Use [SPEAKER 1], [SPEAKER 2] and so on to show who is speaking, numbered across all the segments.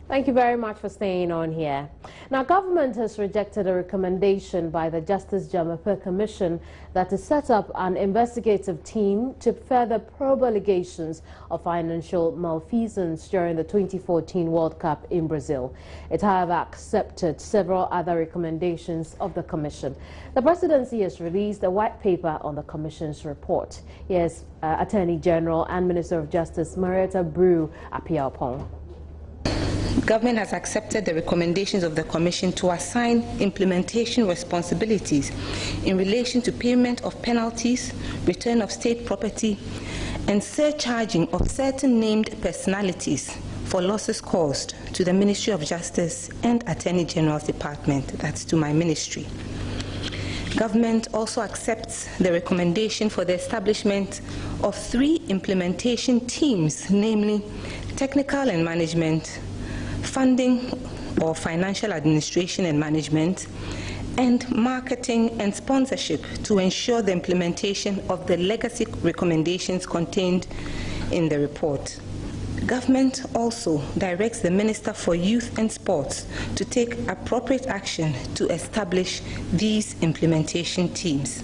[SPEAKER 1] Thank you very much for staying on here. Now, government has rejected a recommendation by the Justice Jamape Commission that to set up an investigative team to further probe allegations of financial malfeasance during the 2014 World Cup in Brazil. It, however, accepted several other recommendations of the commission. The presidency has released a white paper on the commission's report. Here's Attorney General and Minister of Justice Marietta Brew Apiaupong.
[SPEAKER 2] Government has accepted the recommendations of the Commission to assign implementation responsibilities in relation to payment of penalties, return of state property, and surcharging of certain named personalities for losses caused to the Ministry of Justice and Attorney General's Department, that's to my ministry. Government also accepts the recommendation for the establishment of 3 implementation teams, namely technical and management, funding or financial administration and management, and marketing and sponsorship to ensure the implementation of the legacy recommendations contained in the report. Government also directs the Minister for Youth and Sports to take appropriate action to establish these implementation teams.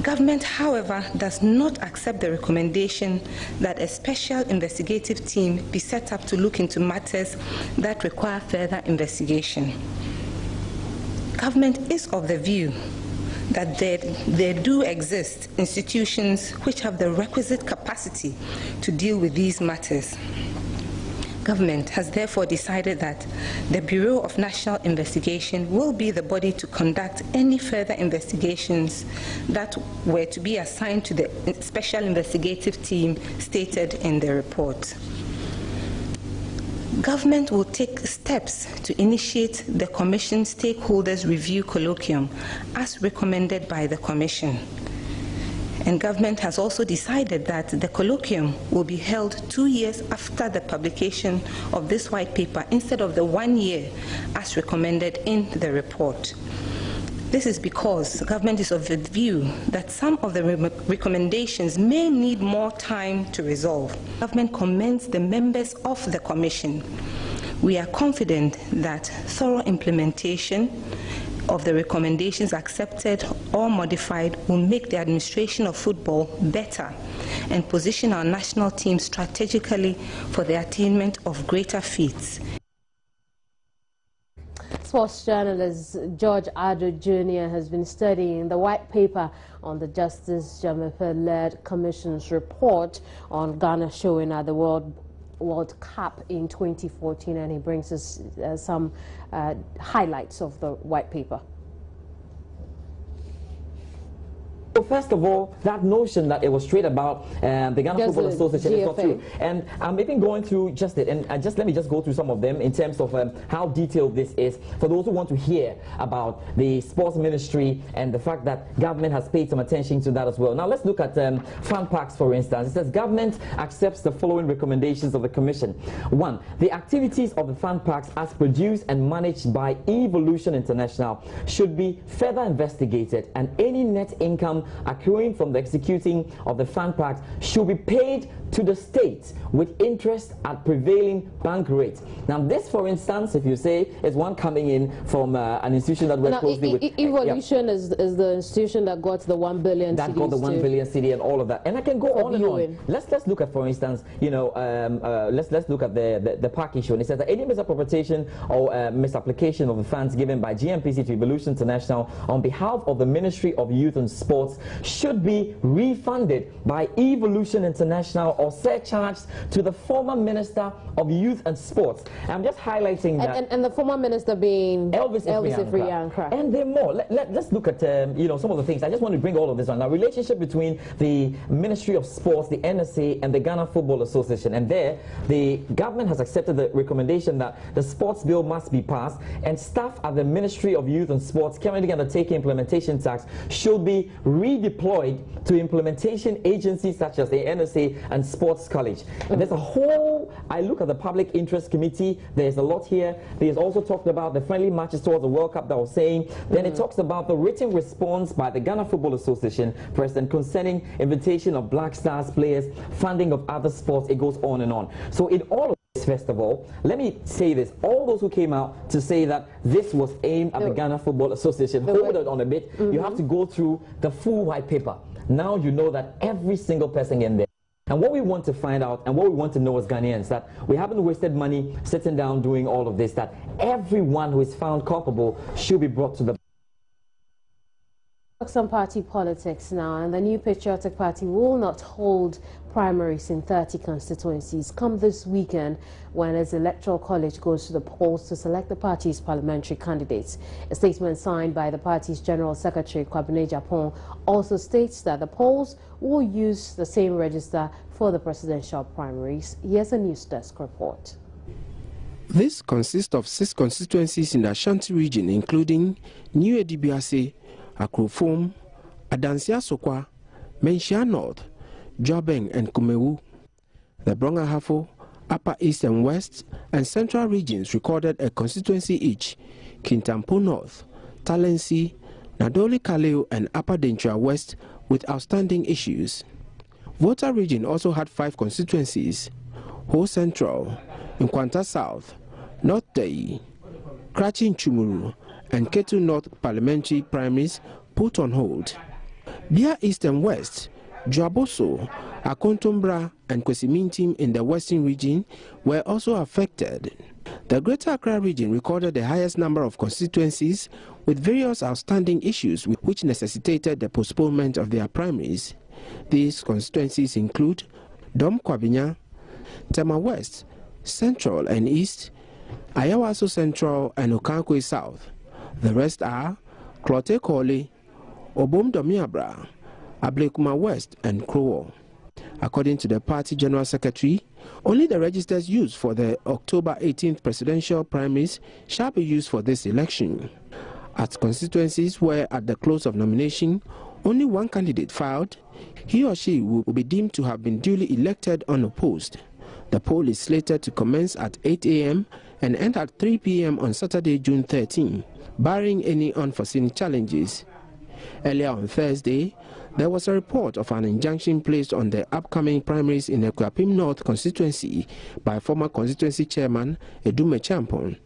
[SPEAKER 2] Government, however, does not accept the recommendation that a special investigative team be set up to look into matters that require further investigation. Government is of the view that there do exist institutions which have the requisite capacity to deal with these matters. Government has therefore decided that the Bureau of National Investigation will be the body to conduct any further investigations that were to be assigned to the special investigative team stated in the report. Government will take steps to initiate the Commission Stakeholders Review Colloquium as recommended by the Commission. And government has also decided that the colloquium will be held 2 years after the publication of this white paper instead of the 1 year as recommended in the report. This is because government is of the view that some of the recommendations may need more time to resolve. Government commends the members of the commission. We are confident that thorough implementation of the recommendations accepted or modified will make the administration of football better and position our national team strategically for the attainment of greater feats.
[SPEAKER 1] Sports journalist George Addo Jr. has been studying the white paper on the Justice Jamape-led Commission's report on Ghana showing at the World Cup in 2014, and he brings us some highlights of the white paper.
[SPEAKER 3] So first of all, that notion that it was straight about the Ghana Football Association is not true. And I'm even going through just it, and let me just go through some of them in terms of how detailed this is for those who want to hear about the sports ministry and the fact that government has paid some attention to that as well. Now let's look at fan parks, for instance. It says government accepts the following recommendations of the Commission. 1. The activities of the fan parks as produced and managed by Evolution International should be further investigated, and any net income accruing from the executing of the fan parks should be paid to the state with interest at prevailing bank rate. Now this, for instance, if you say, is one coming in from an institution that we're closely with.
[SPEAKER 1] Evolution is the institution that got the 1 billion
[SPEAKER 3] that got the 1 billion CD and all of that, and I can go on and on. Let's look at, for instance, you know, let's look at the park issue, and it says that any misappropriation or misapplication of the funds given by GMPC to Evolution International on behalf of the Ministry of Youth and Sports should be refunded by Evolution International or surcharged to the former Minister of Youth and Sports. I'm just highlighting that.
[SPEAKER 1] And the former minister being
[SPEAKER 3] Elvis Ifriankra. And there are more. Let's look at you know, some of the things. I just want to bring all of this on. Now, relationship between the Ministry of Sports, the NSA, and the Ghana Football Association. And there, the government has accepted the recommendation that the sports bill must be passed, and staff at the Ministry of Youth and Sports currently undertaking implementation tasks should be redeployed to implementation agencies such as the NSA and Sports College. And there's a whole, I look at the Public Interest Committee, there's a lot here. There's also talked about the friendly matches towards the World Cup that I was saying. Then it talks about the written response by the Ghana Football Association president concerning invitation of Black Stars players, funding of other sports. It goes on and on. So in all of this, this, first of all, let me say this. All those who came out to say that this was aimed at the Ghana Football Association, hold it on a bit. You have to go through the full white paper. Now you know that every single person in there. And what we want to find out and what we want to know as Ghanaians, that we haven't wasted money sitting down doing all of this, that everyone who is found culpable should be brought to the...
[SPEAKER 1] Some party politics now, and the New Patriotic Party will not hold primaries in 30 constituencies come this weekend when its electoral college goes to the polls to select the party's parliamentary candidates. A statement signed by the party's General Secretary Kwabena Japon also states that the polls will use the same register for the presidential primaries. Here's a News Desk report.
[SPEAKER 4] This consists of 6 constituencies in the Ashanti region, including New Edibiase, Akrofom, Adansia Sokwa, Menchia North, Jobeng and Kumewu. The Brong-Ahafo, Upper East and West and Central regions recorded a constituency each: Kintampo North, Talensi, Nadoli Kaleo and Upper Dentra West with outstanding issues. Volta region also had 5 constituencies: Ho Central, Nkwanta South, North Dei, Krachin Chumuru and Ketu North parliamentary primaries put on hold. Bia East and West, Dwaboso, Akontombra and Kwesimintim in the Western region were also affected. The Greater Accra region recorded the highest number of constituencies with various outstanding issues which necessitated the postponement of their primaries. These constituencies include Dom Kwabinya, Tema West, Central and East, Ayawaso Central and Okankwe South. The rest are Klote Kole, Obom Domiabra, Ablekuma West and Krowo. According to the party General Secretary, only the registers used for the October 18th presidential primaries shall be used for this election. At constituencies where at the close of nomination only one candidate filed, he or she will be deemed to have been duly elected unopposed. The poll is slated to commence at 8 a.m. and end at 3 p.m. on Saturday, June 13, barring any unforeseen challenges. Earlier on Thursday, there was a report of an injunction placed on the upcoming primaries in the Kwapim North constituency by former constituency chairman Edume Champon.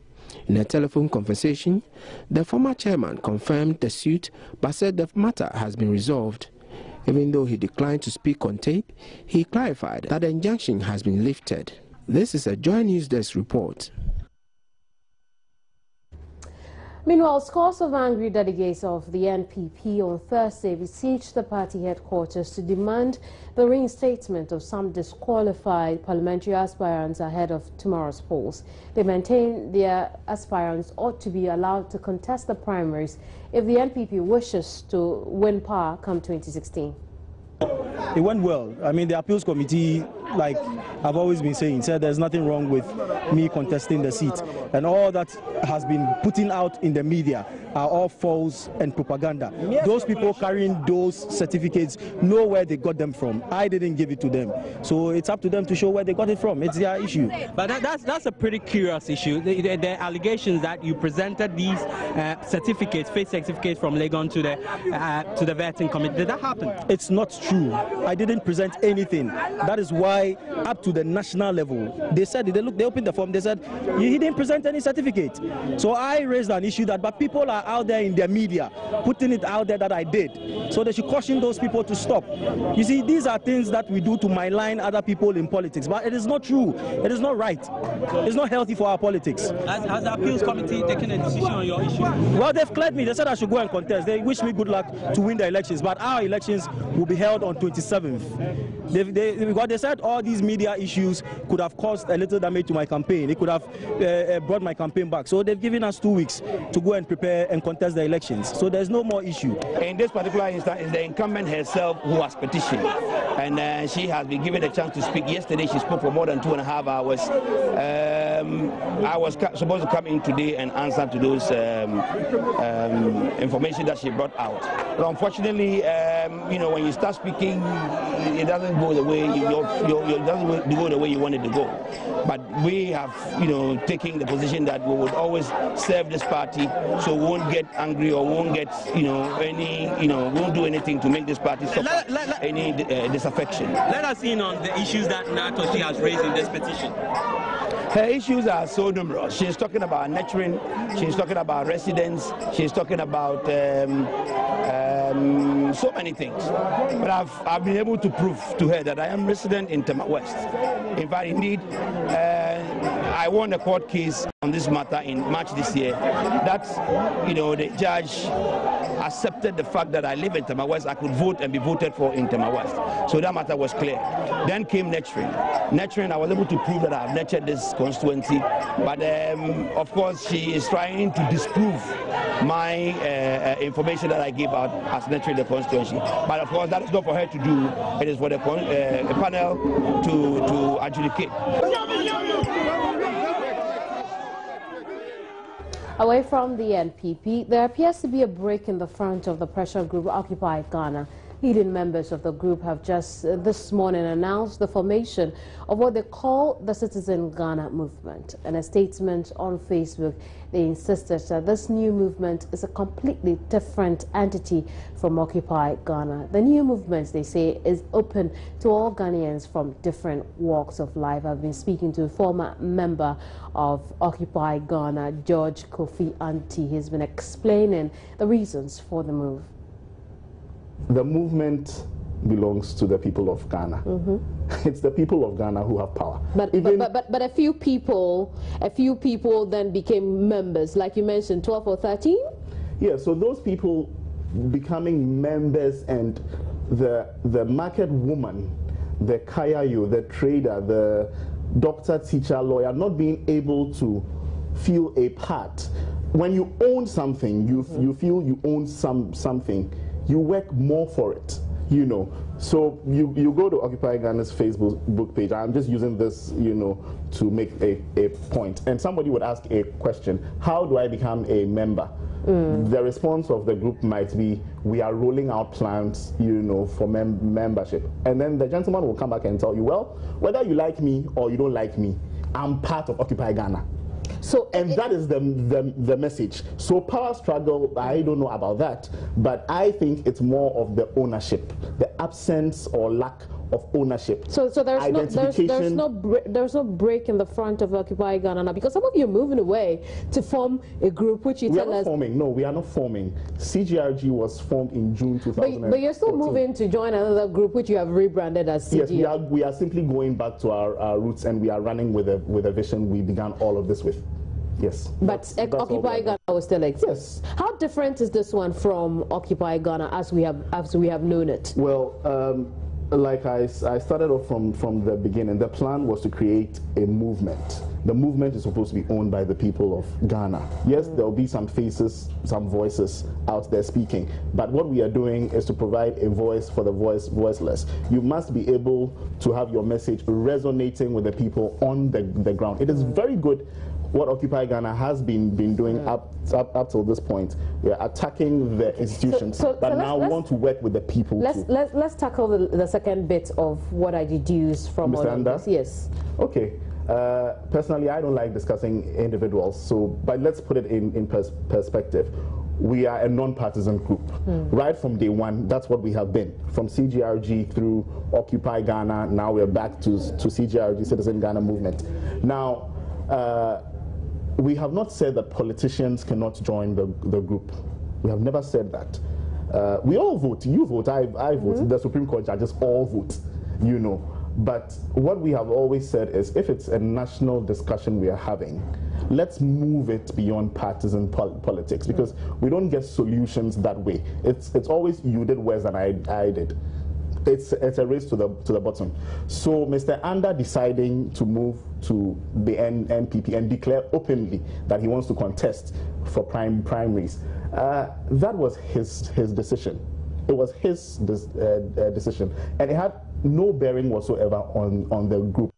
[SPEAKER 4] In a telephone conversation, the former chairman confirmed the suit but said the matter has been resolved. Even though he declined to speak on tape, he clarified that the injunction has been lifted. This is a Joy News Desk report.
[SPEAKER 1] Meanwhile, scores of angry delegates of the NPP on Thursday besieged the party headquarters to demand the reinstatement of some disqualified parliamentary aspirants ahead of tomorrow's polls. They maintain their aspirants ought to be allowed to contest the primaries if the NPP wishes to win power come 2016.
[SPEAKER 5] It went well. I mean, the appeals committee, like I've always been saying, said there's nothing wrong with me contesting the seat. And all that has been putting out in the media are all false and propaganda. Those people carrying those certificates know where they got them from. I didn't give it to them. So it's up to them to show where they got it from. It's their issue.
[SPEAKER 6] But that's a pretty curious issue. The allegations that you presented these certificates, fake certificates from Legon to the vetting committee, did that happen?
[SPEAKER 5] It's not true. I didn't present anything. That is why up to the national level, they said, they opened the form, they said, he didn't present any certificate. So I raised an issue that, but people are out there in their media, putting it out there that I did. So they should caution those people to stop. You see, these are things that we do to malign other people in politics, but it is not true. It is not right. It's not healthy for our politics.
[SPEAKER 6] Has the appeals committee taken a decision on your issue?
[SPEAKER 5] Well, they've cleared me. They said I should go and contest. They wish me good luck to win the elections, but our elections will be held on 27th. Because they said all these media issues could have caused a little damage to my campaign. It could have brought my campaign back. So they've given us 2 weeks to go and prepare and contest the elections. So there's no more issue.
[SPEAKER 7] In this particular instance, it's the incumbent herself who has petitioned. And she has been given a chance to speak. Yesterday, she spoke for more than 2.5 hours. I was supposed to come in today and answer to those information that she brought out. But unfortunately, you know, when you start speaking, it doesn't go the way it doesn't go the way you want it to go. But we have, you know, taken the position that we would always serve this party, so we won't get angry or won't get, you know, won't do anything to make this party suffer any disaffection.
[SPEAKER 6] Let us in on the issues that Natoshi has raised in this petition.
[SPEAKER 7] Her issues are so numerous. She's talking about nurturing, she's talking about residents, she's talking about so many things. But I've been able to prove to her that I am resident in Tema West. In fact, indeed, I won a court case on this matter in March this year. That, you know, the judge accepted the fact that I live in Tema West. I could vote and be voted for in Tema West. So that matter was clear. Then came nurturing. Nurturing, I was able to prove that I have nurtured this constituency. But of course, she is trying to disprove my information that I gave out as nurturing the constituency. But of course, that is not for her to do. It is for the panel to adjudicate.
[SPEAKER 1] Away from the NPP, there appears to be a break in the front of the pressure group Occupy Ghana. Leading members of the group have just this morning announced the formation of what they call the Citizen Ghana Movement. In a statement on Facebook, they insisted that this new movement is a completely different entity from Occupy Ghana. The new movement, they say, is open to all Ghanaians from different walks of life. I've been speaking to a former member of Occupy Ghana, George Kofi Anti. He's been explaining the reasons for the move.
[SPEAKER 8] The movement belongs to the people of Ghana. It's the people of Ghana who have power.
[SPEAKER 1] But a few people then became members, like you mentioned, 12 or 13?
[SPEAKER 8] Yeah, so those people becoming members, and the market woman, the kayayo, the trader, the doctor, teacher, lawyer, not being able to feel a part. When you own something, you feel you own something. You work more for it, you know. So you go to Occupy Ghana's Facebook page. I'm just using this, you know, to make a point. And somebody would ask a question: how do I become a member? The response of the group might be, we are rolling out plans, you know, for membership. And then the gentleman will come back and tell you, well, whether you like me or you don't like me, I'm part of Occupy Ghana. So, and that is the message. So power struggle, I don't know about that, but I think it's more of the ownership, the absence or lack of ownership. So there's no break in the front of Occupy Ghana now, because some of you are moving away to form a group which you tell us. No, we are not forming. CGRG was formed in June 2014. But you're still moving to join another group which you have rebranded as CGRG. Yes, we are simply going back to our roots, and we are running with a vision we began all of this with. Yes. But that's Occupy Ghana will still exist. Yes. How different is this one from Occupy Ghana as we have known it? Well, like I started off from the beginning, the plan was to create a movement. The movement is supposed to be owned by the people of Ghana. Yes, there will be some faces, some voices out there speaking, but what we are doing is to provide a voice for the voiceless. You must be able to have your message resonating with the people on the ground. It is very good what Occupy Ghana has been doing up till this point. We are attacking the institutions, but now we want to work with the people too. Let's tackle the second bit of what I deduce from all of this. Yes. Okay. Personally, I don't like discussing individuals, but let's put it in perspective. We are a non-partisan group. Right from day one, that's what we have been. From CGRG through Occupy Ghana, now we're back to CGRG, Citizen Ghana Movement. Now, we have not said that politicians cannot join the group. We have never said that. We all vote. You vote, I vote. The Supreme Court judges all vote, you know. But what we have always said is, if it's a national discussion we are having, let's move it beyond partisan politics, because we don't get solutions that way. It's always you did worse than I did. It's a race to the bottom. So Mr. Anda deciding to move to the NPP and declare openly that he wants to contest for primaries, that was his decision. It was his decision, and it had no bearing whatsoever on the group.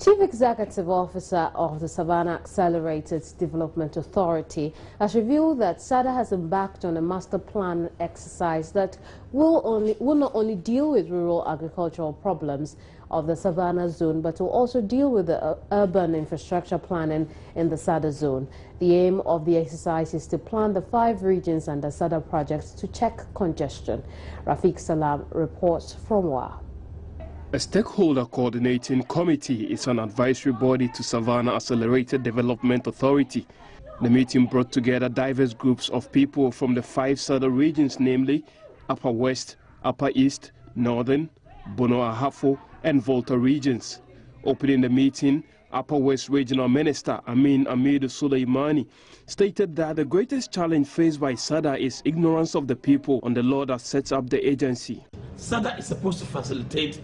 [SPEAKER 1] Chief Executive Officer of the Savannah Accelerated Development Authority has revealed that SADA has embarked on a master plan exercise that will not only deal with rural agricultural problems of the Savannah zone, but will also deal with the urban infrastructure planning in the SADA zone. The aim of the exercise is to plan the 5 regions under SADA projects to check congestion. Rafiq Salam reports from WA.
[SPEAKER 4] A stakeholder coordinating committee is an advisory body to Savannah Accelerated Development Authority. The meeting brought together diverse groups of people from the 5 SADA regions, namely Upper West, Upper East, Northern, Bono Ahafo, and Volta regions. Opening the meeting, Upper West Regional Minister Amin Amidu Suleimani stated that the greatest challenge faced by SADA is ignorance of the people on the law that sets up the agency.
[SPEAKER 9] SADA is supposed to facilitate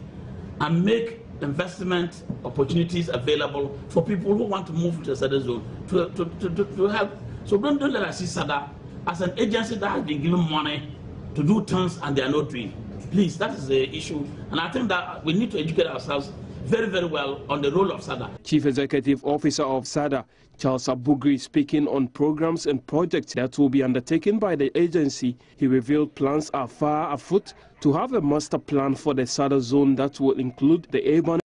[SPEAKER 9] and make investment opportunities available for people who want to move to the SADA zone to help. So don't let us see SADA as an agency that has been given money to do things and they are not doing. Please, that is the issue. And I think that we need to educate ourselves very, very well on the role of SADA.
[SPEAKER 4] Chief Executive Officer of SADA, Charles Abugri, speaking on programs and projects that will be undertaken by the agency, he revealed plans are far afoot to have a master plan for the SADA zone that will include the urban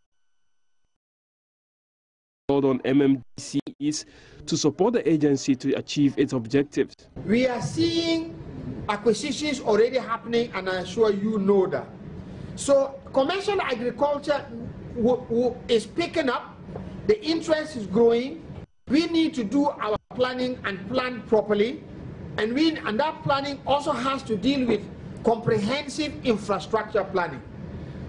[SPEAKER 4] on MMDCs to support the agency to achieve its objectives.
[SPEAKER 10] We are seeing acquisitions already happening, and I'm sure you know that. So commercial agriculture is picking up, the interest is growing. We need to do our planning and plan properly, and that planning also has to deal with comprehensive infrastructure planning.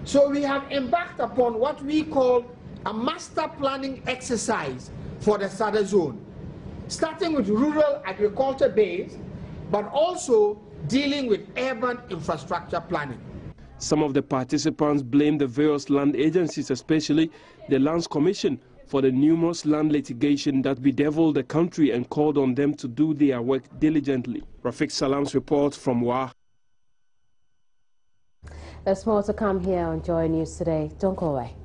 [SPEAKER 10] So we have embarked upon what we call a master planning exercise for the SADA zone, starting with rural agriculture base, but also dealing with urban infrastructure planning.
[SPEAKER 4] Some of the participants blamed the various land agencies, especially the Lands Commission, for the numerous land litigation that bedeviled the country and called on them to do their work diligently. Rafiq Salam's report from WA.
[SPEAKER 1] There's more to come here on Joy News Today. Don't go away.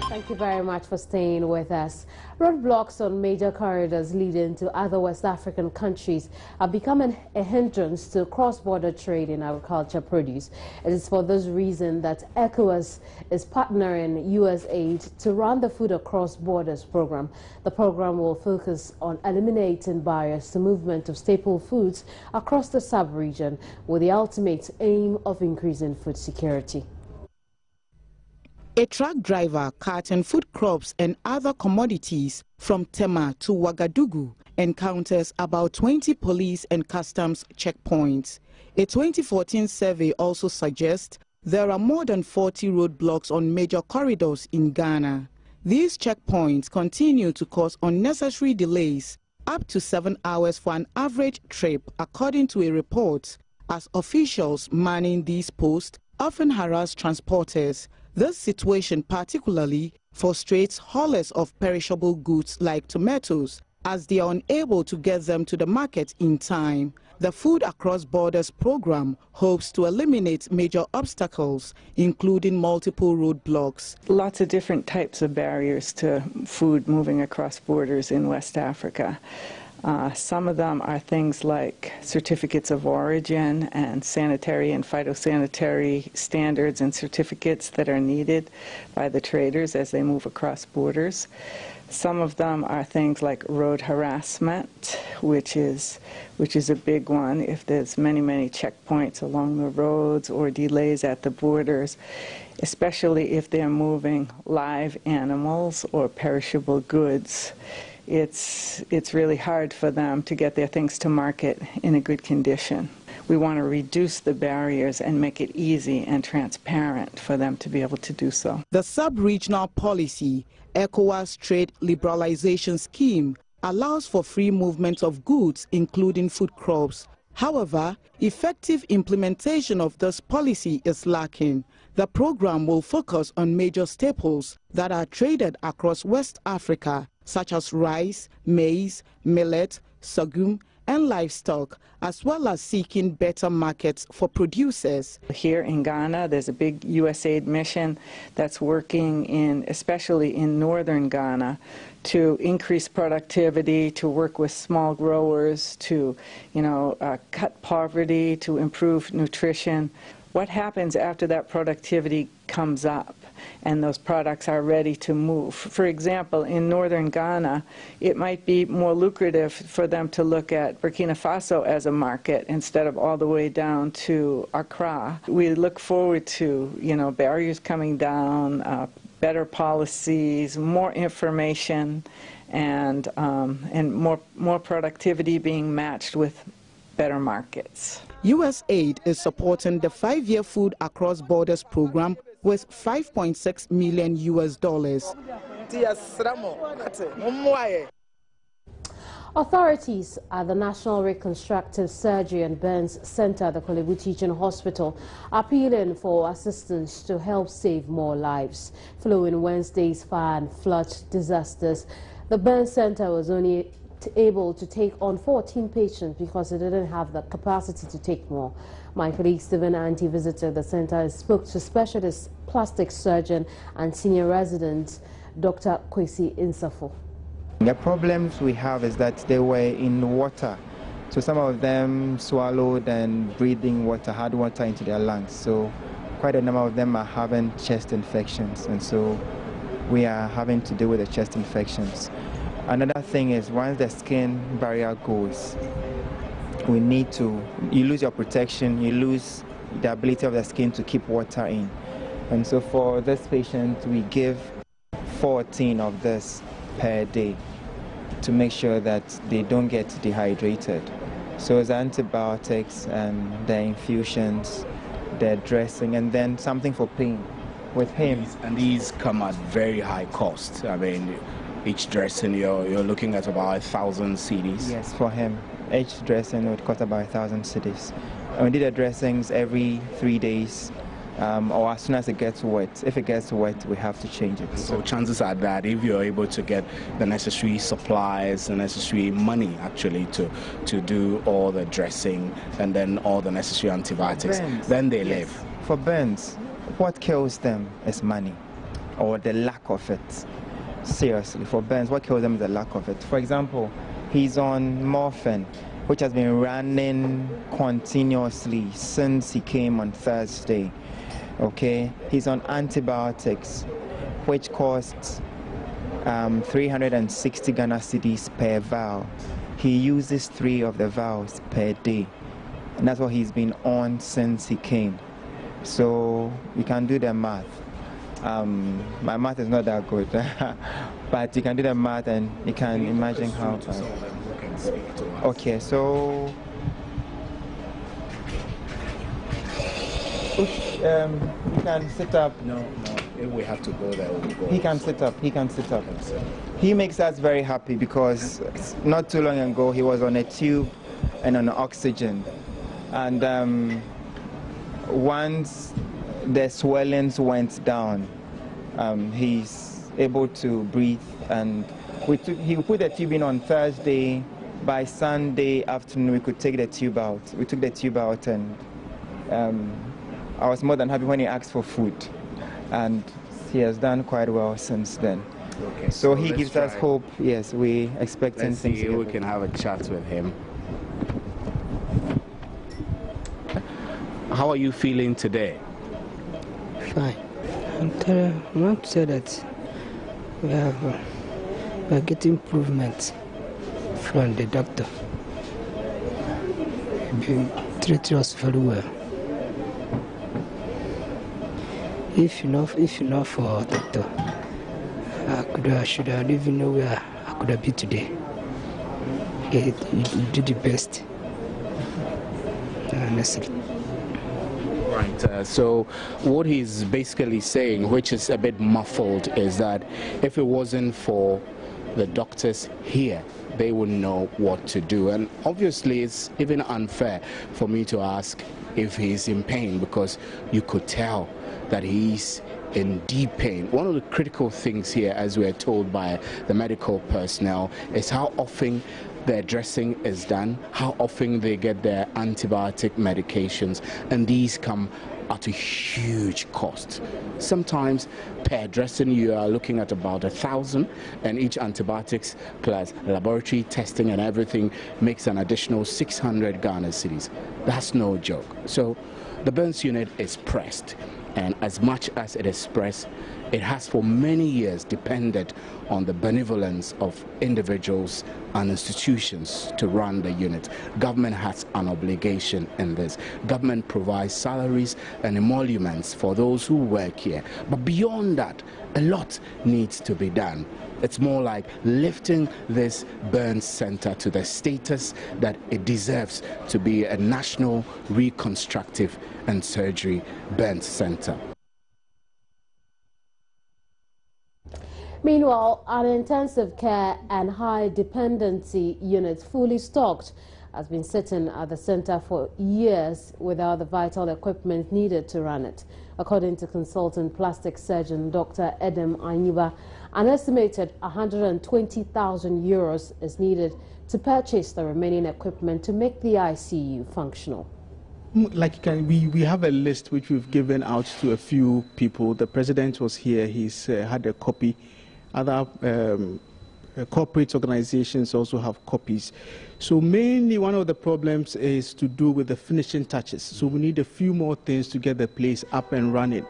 [SPEAKER 1] Thank you very much for staying with us. Roadblocks on major corridors leading to other West African countries are becoming a hindrance to cross-border trade in agriculture produce. It is for this reason that ECOWAS is partnering U.S. aid to run the Food Across Borders program. The program will focus on eliminating barriers to movement of staple foods across the sub-region with the ultimate aim of increasing food security.
[SPEAKER 11] A truck driver carting food crops and other commodities from Tema to Ouagadougou encounters about 20 police and customs checkpoints. A 2014 survey also suggests there are more than 40 roadblocks on major corridors in Ghana. These checkpoints continue to cause unnecessary delays, up to 7 hours for an average trip, according to a report, as officials manning these posts often harass transporters. This situation particularly frustrates haulers of perishable goods like tomatoes, as they are unable to get them to the market in time. The Food Across Borders program hopes to eliminate major obstacles, including multiple roadblocks.
[SPEAKER 12] Lots of different types of barriers to food moving across borders in West Africa. Some of them are things like certificates of origin and sanitary and phytosanitary standards and certificates that are needed by the traders as they move across borders. Some of them are things like road harassment, which is a big one. If there's many checkpoints along the roads or delays at the borders, especially if they're moving live animals or perishable goods. It's really hard for them to get their things to market in a good condition. We want to reduce the barriers and make it easy and transparent for them to be able to do so.
[SPEAKER 11] The sub-regional policy, ECOWAS Trade Liberalization Scheme, allows for free movement of goods, including food crops. However, effective implementation of this policy is lacking. The program will focus on major staples that are traded across West Africa, such as rice, maize, millet, sorghum, and livestock, as well as seeking better markets for producers.
[SPEAKER 12] Here in Ghana, there's a big USAID mission that's working especially in northern Ghana, to increase productivity, to work with small growers, to cut poverty, to improve nutrition. What happens after that productivity comes up and those products are ready to move? For example, in northern Ghana, it might be more lucrative for them to look at Burkina Faso as a market instead of all the way down to Accra. We look forward to, barriers coming down, better policies, more information, and more productivity being matched with better markets.
[SPEAKER 11] USAID is supporting the 5-year Food Across Borders program with $5.6 million.
[SPEAKER 1] Authorities at the National Reconstructive Surgery and Burns Center at the Kolebu Teaching Hospital are appealing for assistance to help save more lives. Following Wednesday's fire and flood disasters, the Burns Center was only able to take on 14 patients because it didn't have the capacity to take more. My colleague Stephen Anti visited the center and spoke to specialist plastic surgeon and senior resident Dr. Kwesi Insafo.
[SPEAKER 13] The problems we have is that they were in water. So some of them swallowed and breathing water, hard water into their lungs. So quite a number of them are having chest infections. And so we are having to deal with the chest infections. Another thing is once the skin barrier goes, you lose your protection, you lose the ability of the skin to keep water in. And so for this patient, we give 14 of this per day to make sure that they don't get dehydrated. So it's antibiotics and the infusions, the dressing, and then something for pain with him.
[SPEAKER 14] And these come at very high cost. I mean, each dressing you're looking at about 1,000 cedis.
[SPEAKER 13] Yes, for him. Each dressing would cost about 1,000 cedis. And we do the dressings every 3 days. Or as soon as it gets wet. If it gets wet, we have to change it.
[SPEAKER 14] So chances are that if you're able to get the necessary supplies, the necessary money actually to do all the dressing and then all the necessary antibiotics, then they live.
[SPEAKER 13] For burns, what kills them is money or the lack of it. Seriously, for burns, what kills them is the lack of it. For example, he's on morphine, which has been running continuously since he came on Thursday. Okay, he's on antibiotics, which costs 360 Ghana cedis per vial. He uses 3 of the vials per day, and that's what he's been on since he came. So you can do the math. My math is not that good, but you can do the math and you can imagine how. Okay, so. You can sit up.
[SPEAKER 14] No, if we have to go there, we'll go.
[SPEAKER 13] He can sit up. He makes us very happy because not too long ago he was on a tube and on oxygen. And once the swellings went down, he's able to breathe. And he put the tube in on Thursday. By Sunday afternoon, we could take the tube out. We took the tube out and I was more than happy when he asked for food, and he has done quite well since then.
[SPEAKER 14] Okay,
[SPEAKER 13] so he gives us hope. Yes, we expecting things.
[SPEAKER 14] Let's see if we can have a chat with him. How are you feeling today?
[SPEAKER 15] Fine. I want to say that we are getting improvement from the doctor. He treated us very well. If not for doctor, I should have even know where I could have been today. You did the best. Honestly.
[SPEAKER 14] Right. So what he's basically saying, which is a bit muffled, is that if it wasn't for the doctors here, they wouldn't know what to do. And obviously it's even unfair for me to ask if he's in pain, because you could tell that he's in deep pain. One of the critical things here, as we are told by the medical personnel, is how often their dressing is done, how often they get their antibiotic medications, and these come at a huge cost. Sometimes per dressing you are looking at about 1,000, and each antibiotics plus laboratory testing and everything makes an additional 600 Ghana cedis. That's no joke. So the burns unit is pressed, and as much as it is pressed, it has for many years depended on the benevolence of individuals and institutions to run the unit. Government has an obligation in this. Government provides salaries and emoluments for those who work here. But beyond that, a lot needs to be done. It's more like lifting this burns center to the status that it deserves to be a national reconstructive and surgery burns center.
[SPEAKER 1] Meanwhile, an intensive care and high dependency unit fully stocked has been sitting at the center for years without the vital equipment needed to run it. According to consultant plastic surgeon Dr. Edem Anyuba, an estimated 120,000 euros is needed to purchase the remaining equipment to make the ICU functional.
[SPEAKER 5] Like we have a list which we've given out to a few people. The president was here. He's had a copy. Other corporate organizations also have copies. So mainly one of the problems is to do with the finishing touches. So we need a few more things to get the place up and running.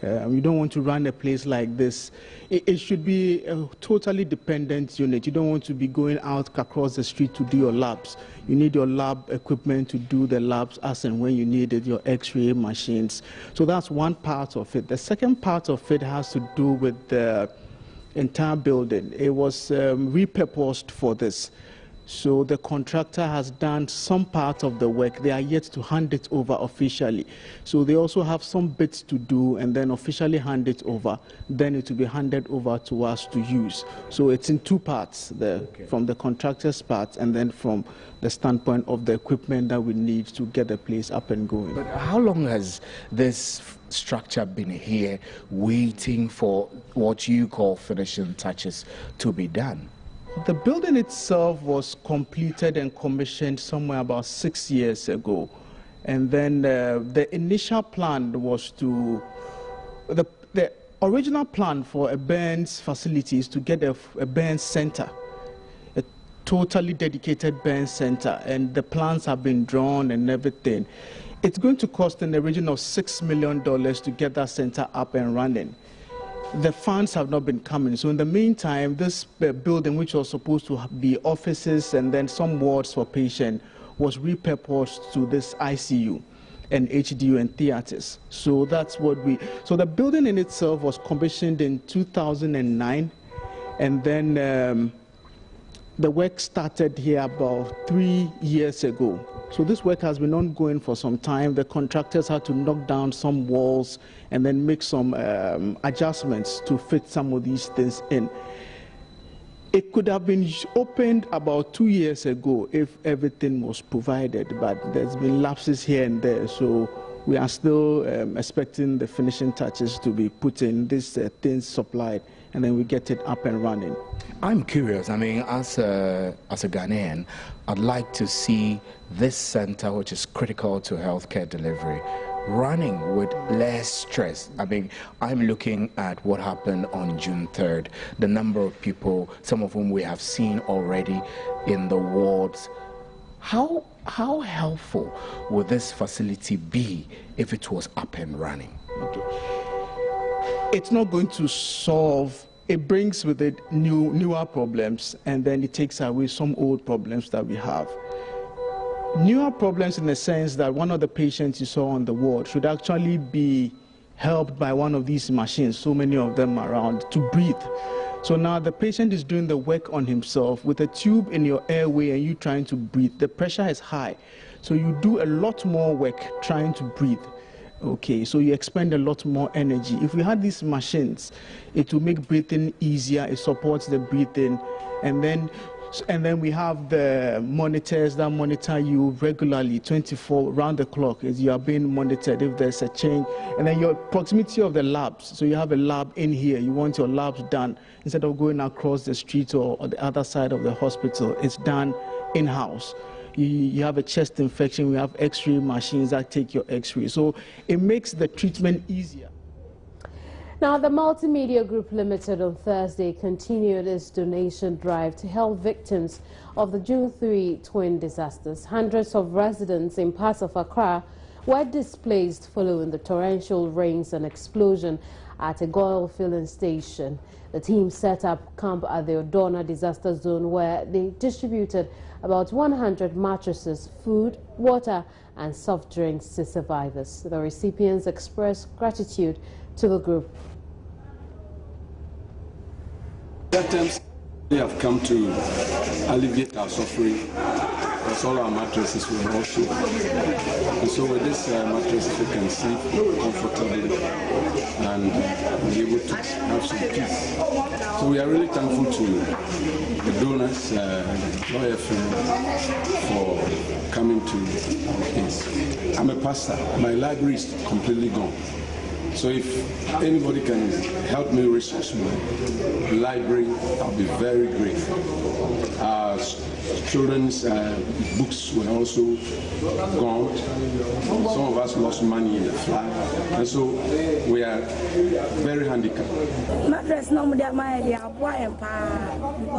[SPEAKER 5] We don't want to run a place like this. It should be a totally dependent unit. You don't want to be going out across the street to do your labs. You need your lab equipment to do the labs as and when you need it, your X-ray machines. So that's one part of it. The second part of it has to do with the entire building. It was repurposed for this. So the contractor has done some part of the work. They are yet to hand it over officially. So they also have some bits to do and then officially hand it over. Then it will be handed over to us to use. So it's in two parts, from the contractor's part and then from the standpoint of the equipment that we need to get the place up and going.
[SPEAKER 14] But how long has this structure been here waiting for what you call finishing touches to be done?
[SPEAKER 5] The building itself was completed and commissioned somewhere about 6 years ago. And then the initial plan was to, the original plan for a burns facility is to get a burns center, a totally dedicated burns center, and the plans have been drawn and everything. It's going to cost in the region of $6 million to get that center up and running. The funds have not been coming. So in the meantime, this building, which was supposed to be offices and then some wards for patients, was repurposed to this ICU and HDU and theaters. So that's what so the building in itself was commissioned in 2009, and then the work started here about 3 years ago. So this work has been ongoing for some time. The contractors had to knock down some walls and then make some adjustments to fit some of these things in. It could have been opened about 2 years ago if everything was provided, but there's been lapses here and there. So we are still expecting the finishing touches to be put in, these things supplied, and then we get it up and running.
[SPEAKER 14] I'm curious. I mean, as a Ghanaian, I'd like to see this center, which is critical to healthcare delivery, running with less stress. I mean, I'm looking at what happened on June 3rd, the number of people, some of whom we have seen already in the wards. How helpful would this facility be if it was up and running?
[SPEAKER 5] Okay. It's not going to solve. It brings with it newer problems, and then it takes away some old problems that we have. Newer problems in the sense that one of the patients you saw on the ward should actually be helped by one of these machines, so many of them around, to breathe. So now the patient is doing the work on himself with a tube in your airway and you trying to breathe. The pressure is high, so you do a lot more work trying to breathe. Okay, so you expend a lot more energy. If we had these machines, it will make breathing easier, it supports the breathing, and then
[SPEAKER 16] And then we have the monitors that monitor you regularly, 24 round the clock, as you are being monitored if there's a change. And then your proximity of the labs. So you have a lab in here. You want your labs done instead of going across the street or the other side of the hospital. It's done in-house. You have a chest infection. We have X-ray machines that take your X-ray. So it makes the treatment easier.
[SPEAKER 1] Now, the Multimedia Group Limited on Thursday continued its donation drive to help victims of the June 3 twin disasters. Hundreds of residents in parts of Accra were displaced following the torrential rains and explosion at a oil filling station. The team set up camp at the Odona disaster zone where they distributed about 100 mattresses, food, water and soft drinks to survivors. The recipients expressed gratitude to the group.
[SPEAKER 17] Sometimes we have come to alleviate our suffering because all our mattresses were also. And so with this mattresses we can sleep comfortably and be able to have some peace. So we are really thankful to the donors, Lawyer for coming to our case. I'm a pastor. My library is completely gone. So if anybody can help me resource my library, I'll be very grateful. Our children's books were also gone. Some of us lost money in the flood. And so we are very handicapped.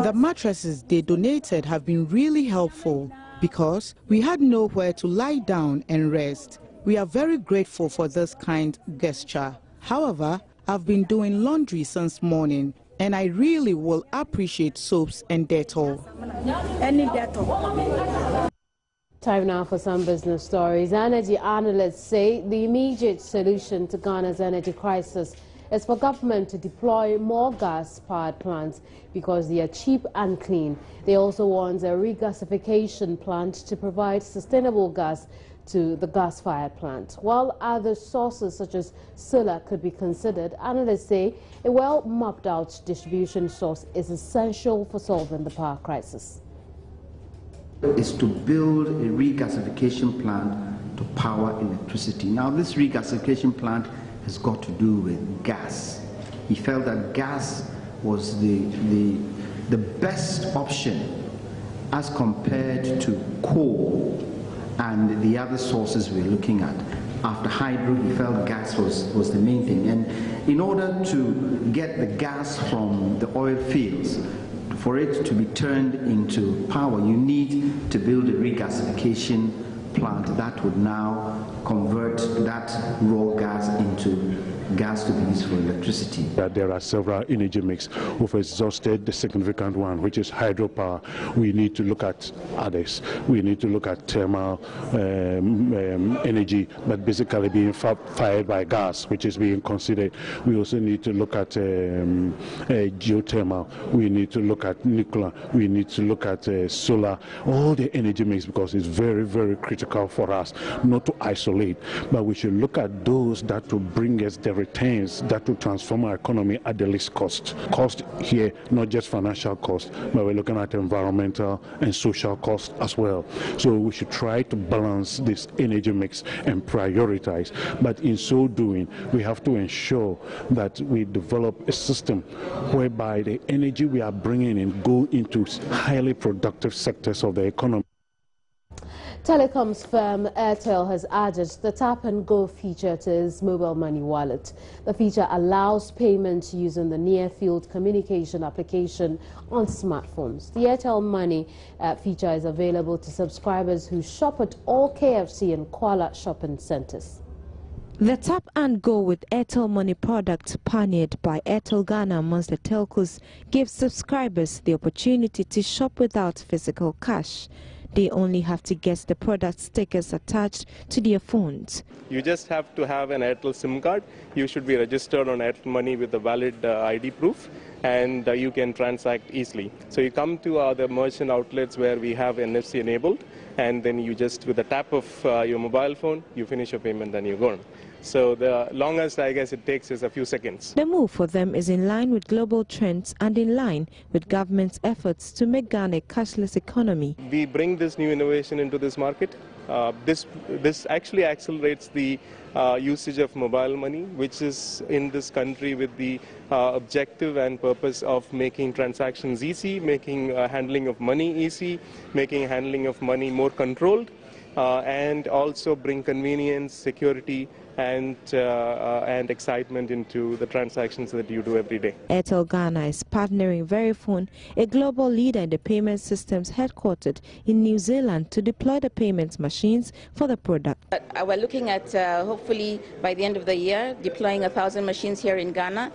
[SPEAKER 11] The mattresses they donated have been really helpful because we had nowhere to lie down and rest. We are very grateful for this kind gesture. However, I've been doing laundry since morning, and I really will appreciate soaps and Dettol.
[SPEAKER 1] Time now for some business stories. Energy analysts say the immediate solution to Ghana's energy crisis is for government to deploy more gas-powered plants because they are cheap and clean. They also want a regasification plant to provide sustainable gas to the gas-fired plant. While other sources such as solar could be considered, analysts say a well-mapped-out distribution source is essential for solving the power crisis.
[SPEAKER 18] Is to build a regasification plant to power electricity. Now, this regasification plant has got to do with gas. He felt that gas was the best option as compared to coal and the other sources we're looking at. After hydro, he felt gas was the main thing. And in order to get the gas from the oil fields, for it to be turned into power, you need to build a regasification plant that would now convert that raw gas into gas to be used for electricity.
[SPEAKER 19] There are several energy mix. We've exhausted the significant one, which is hydropower. We need to look at others. We need to look at thermal energy, but basically being fired by gas, which is being considered. We also need to look at geothermal. We need to look at nuclear. We need to look at solar. All the energy mix, because it's very, very critical for us not to isolate, but we should look at those that will bring us the returns that will transform our economy at the least cost. Cost here, not just financial cost, but we're looking at environmental and social cost as well. So we should try to balance this energy mix and prioritize. But in so doing, we have to ensure that we develop a system whereby the energy we are bringing in go into highly productive sectors of the economy.
[SPEAKER 1] Telecoms firm Airtel has added the Tap and Go feature to its mobile money wallet. The feature allows payment using the near-field communication application on smartphones. The Airtel Money feature is available to subscribers who shop at all KFC and Kuala shopping centers.
[SPEAKER 20] The Tap and Go with Airtel Money product pioneered by Airtel Ghana amongst the telcos gives subscribers the opportunity to shop without physical cash. They only have to get the product stickers attached to their phones.
[SPEAKER 21] You just have to have an Airtel SIM card. You should be registered on Airtel Money with a valid ID proof. and you can transact easily. So you come to the merchant outlets where we have NFC enabled, and then you just, with the tap of your mobile phone, you finish your payment and you're gone. So the longest, I guess, it takes is a few seconds.
[SPEAKER 20] The move for them is in line with global trends and in line with government's efforts to make Ghana a cashless economy.
[SPEAKER 21] We bring this new innovation into this market. This actually accelerates the usage of mobile money, which is in this country with the objective and purpose of making transactions easy, making handling of money easy, making handling of money more controlled, and also bring convenience, security, and excitement into the transactions that you do every day.
[SPEAKER 20] Airtel Ghana is partnering Verifone, a global leader in the payment systems headquartered in New Zealand, to deploy the payments machines for the product.
[SPEAKER 22] We're looking at hopefully by the end of the year deploying 1,000 machines here in Ghana.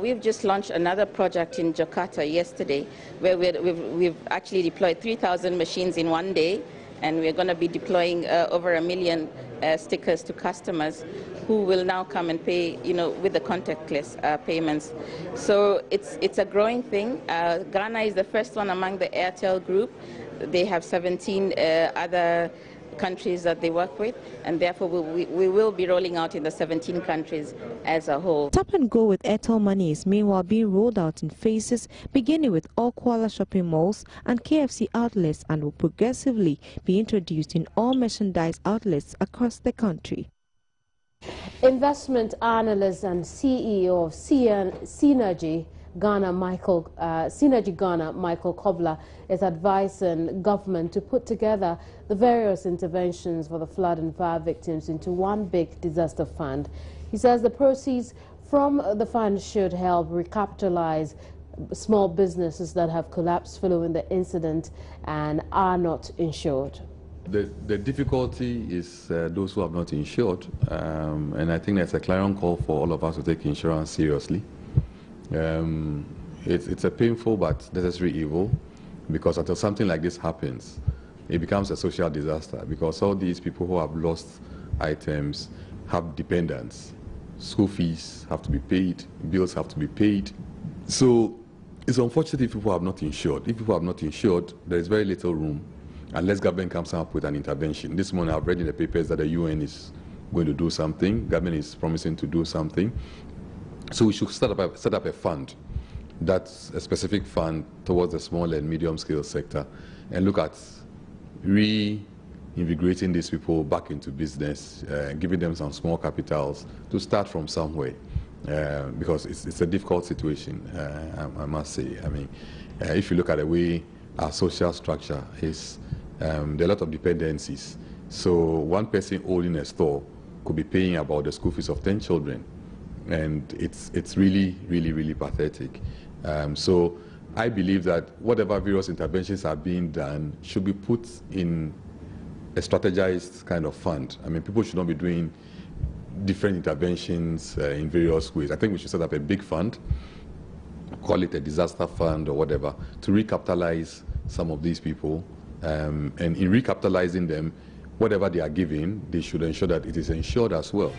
[SPEAKER 22] We've just launched another project in Jakarta yesterday where we've actually deployed 3,000 machines in one day. And we're going to be deploying over 1 million stickers to customers who will now come and pay, with the contactless payments. So it's a growing thing. Ghana is the first one among the Airtel group. They have 17 other countries that they work with, and therefore we will be rolling out in the 17 countries as a whole.
[SPEAKER 20] Tap and Go with Airtel Money is meanwhile being rolled out in phases, beginning with all Kuala shopping malls and KFC outlets, and will progressively be introduced in all merchandise outlets across the country.
[SPEAKER 1] Investment analyst and CEO of Synergy Ghana, Michael Kobler, is advising government to put together the various interventions for the flood and fire victims into one big disaster fund. He says the proceeds from the fund should help recapitalize small businesses that have collapsed following the incident and are not insured.
[SPEAKER 23] The difficulty is those who have not insured, and I think that's a clarion call for all of us to take insurance seriously. It's a painful but necessary evil, because until something like this happens, it becomes a social disaster, because all these people who have lost items have dependents. School fees have to be paid, bills have to be paid. So it's unfortunate if people have not insured. If people have not insured, there is very little room unless government comes up with an intervention. This morning I've read in the papers that the UN is going to do something, government is promising to do something. So we should set up a fund, that's a specific fund towards the small and medium scale sector, and look at reinvigorating these people back into business, giving them some small capitals to start from somewhere, because it's a difficult situation, I must say. I mean, if you look at the way our social structure is, there are a lot of dependencies. So one person owning a store could be paying about the school fees of 10 children. And it's really, really, really pathetic. So I believe that whatever various interventions are being done should be put in a strategized kind of fund. I mean, people should not be doing different interventions in various ways. I think we should set up a big fund, call it a disaster fund or whatever, to recapitalize some of these people. And in recapitalizing them, whatever they are giving, they should ensure that it is insured as well.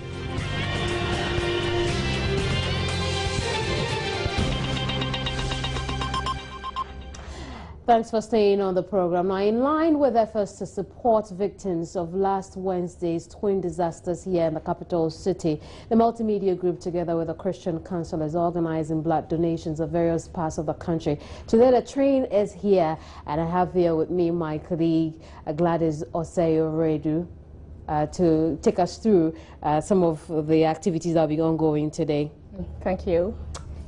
[SPEAKER 1] Thanks for staying on the program. Now, in line with efforts to support victims of last Wednesday's twin disasters here in the capital city, the multimedia group, together with the Christian Council, is organizing blood donations of various parts of the country. Today, the train is here, and I have here with me my colleague Gladys Oseyo-Redu to take us through some of the activities that will be ongoing today.
[SPEAKER 24] Thank you.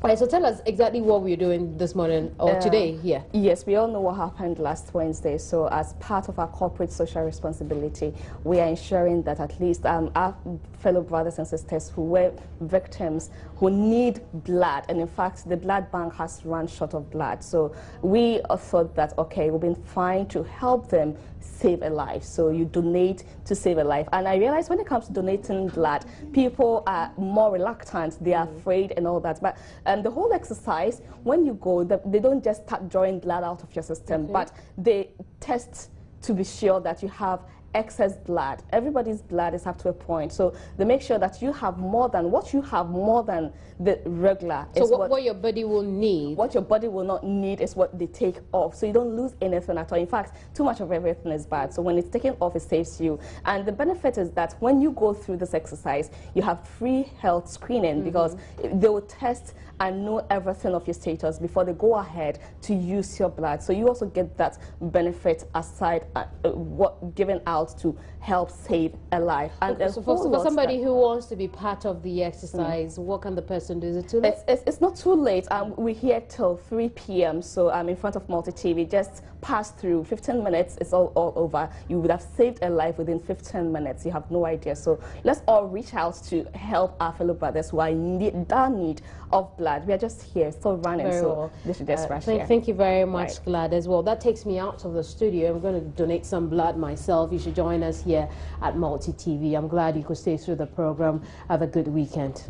[SPEAKER 1] All right, so tell us exactly what we're doing this morning or today here.
[SPEAKER 24] Yes, we all know what happened last Wednesday. So as part of our corporate social responsibility, we are ensuring that at least our fellow brothers and sisters who were victims, who need blood, and in fact, the blood bank has run short of blood. So we thought that, okay, we've been fine to help them save a life. So you donate to save a life. And I realize when it comes to donating blood, people are more reluctant, they are afraid and all that. But the whole exercise, when you go, they don't just start drawing blood out of your system, but they test to be sure that you have excess blood. Everybody's blood is up to a point, so they make sure that you have more than the regular.
[SPEAKER 1] So what your body will need.
[SPEAKER 24] What your body will not need is what they take off, so you don't lose anything at all. In fact, too much of everything is bad, so when it's taken off, it saves you. And the benefit is that when you go through this exercise, you have free health screening, because they will test and know everything of your status before they go ahead to use your blood. So you also get that benefit aside what given out to help save a life. And
[SPEAKER 1] so for somebody who wants to be part of the exercise, what can the person do? Is it too late?
[SPEAKER 24] It's not too late. We're here till 3 p.m. So I'm in front of Multi TV. Just pass through. 15 minutes, it's all over. You would have saved a life within 15 minutes. You have no idea. So let's all reach out to help our fellow brothers who are in need of blood. We are just here, still running.
[SPEAKER 1] Very
[SPEAKER 24] so
[SPEAKER 1] well.
[SPEAKER 24] they should just rush here.
[SPEAKER 1] Thank you very much, Glad, as well. That takes me out of the studio. I'm going to donate some blood myself. You should join us here at Multi TV. I'm glad you could stay through the program. Have a good weekend.